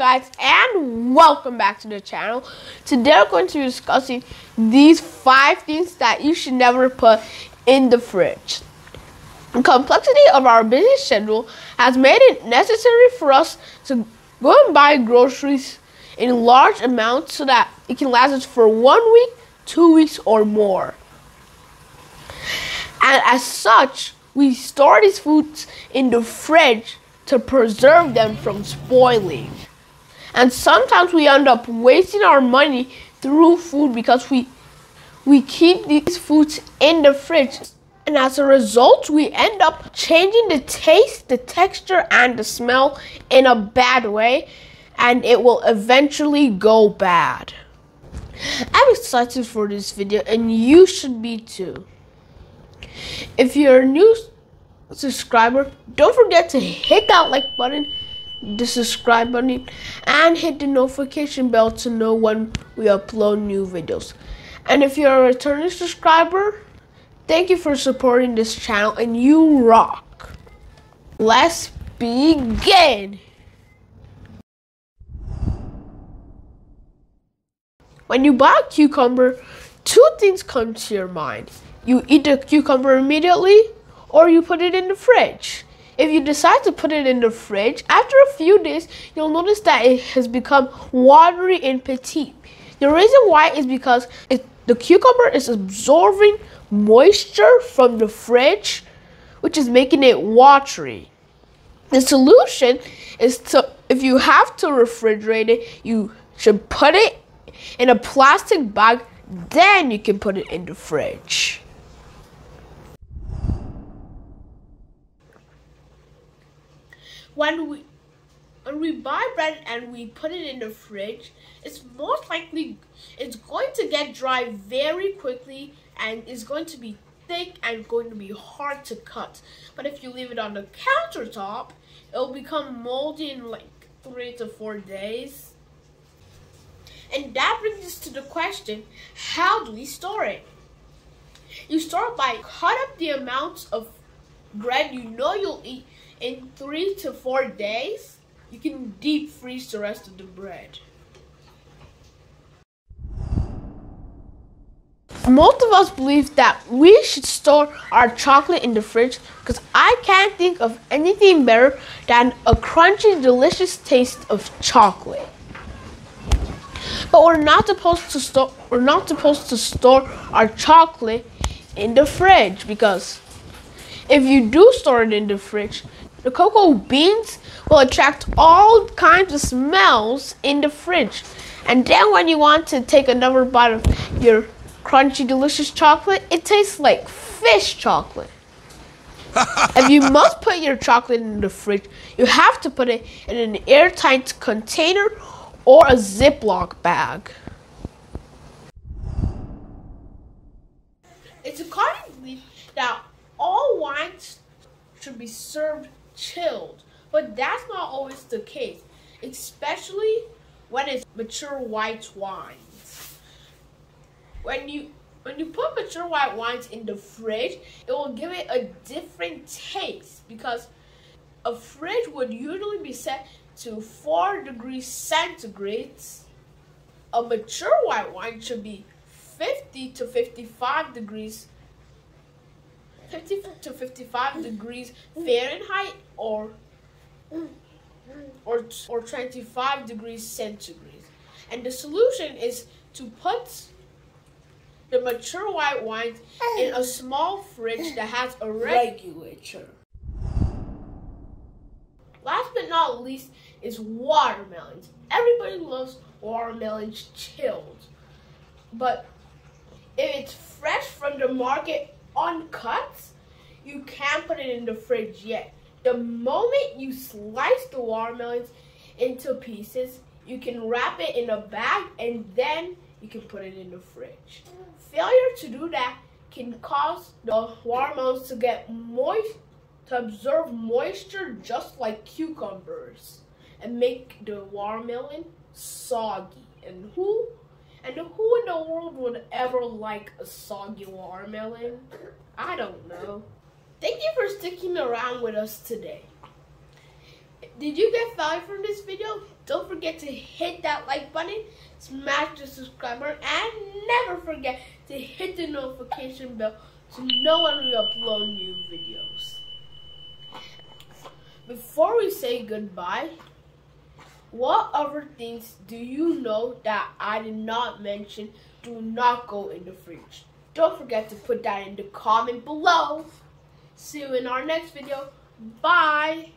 guys, and welcome back to the channel. Today we're going to be discussing these 5 things that you should never put in the fridge. The complexity of our busy schedule has made it necessary for us to go and buy groceries in large amounts so that it can last us for 1 week, 2 weeks, or more. And as such, we store these foods in the fridge to preserve them from spoiling. And sometimes we end up wasting our money through food because we keep these foods in the fridge. And as a result, we end up changing the taste, the texture, and the smell in a bad way, and it will eventually go bad. I'm excited for this video, and you should be too. If you're a new subscriber, don't forget to hit that like button, the subscribe button, and hit the notification bell to know when we upload new videos. And if you're a returning subscriber, thank you for supporting this channel, and you rock. Let's begin. When you buy a cucumber, 2 things come to your mind. You eat the cucumber immediately, or you put it in the fridge. If you decide to put it in the fridge, after a few days, you'll notice that it has become watery and petite. The reason why is because the cucumber is absorbing moisture from the fridge, which is making it watery. The solution is to, if you have to refrigerate it, you should put it in a plastic bag, then you can put it in the fridge. When we buy bread and we put it in the fridge, it's most likely it's going to get dry very quickly, and it's going to be thick and going to be hard to cut. But if you leave it on the countertop, it'll become moldy in like 3 to 4 days. And that brings us to the question, how do we store it? You store it by cut up the amounts of bread you know you'll eat in 3 to 4 days. You can deep freeze the rest of the bread. Most of us believe that we should store our chocolate in the fridge because I can't think of anything better than a crunchy, delicious taste of chocolate. But we're not supposed to store our chocolate in the fridge, because if you do store it in the fridge, the cocoa beans will attract all kinds of smells in the fridge. And then when you want to take another bite of your crunchy, delicious chocolate, it tastes like fish chocolate. If you must put your chocolate in the fridge, you have to put it in an airtight container or a Ziploc bag. It's a common belief that all wines should be served chilled, but that's not always the case, especially when it's mature white wines. When you put mature white wines in the fridge, it will give it a different taste, because a fridge would usually be set to 4 degrees centigrade. A mature white wine should be 50 to 55 degrees Fahrenheit or 25 degrees centigrade. And the solution is to put the mature white wines in a small fridge that has a regulator. Last but not least is watermelons. Everybody loves watermelons chilled. But if it's fresh from the market uncut, you can't put it in the fridge yet. The moment you slice the watermelons into pieces, you can wrap it in a bag, and then you can put it in the fridge. Failure to do that can cause the watermelons to get moist, to absorb moisture just like cucumbers, and make the watermelon soggy. And who in the world would ever like a soggy watermelon? I don't know. Thank you for sticking around with us today. Did you get value from this video? Don't forget to hit that like button, smash the subscribe button, and never forget to hit the notification bell to know when we upload new videos. Before we say goodbye, what other things do you know that I did not mention do not go in the fridge? Don't forget to put that in the comment below. See you in our next video. Bye.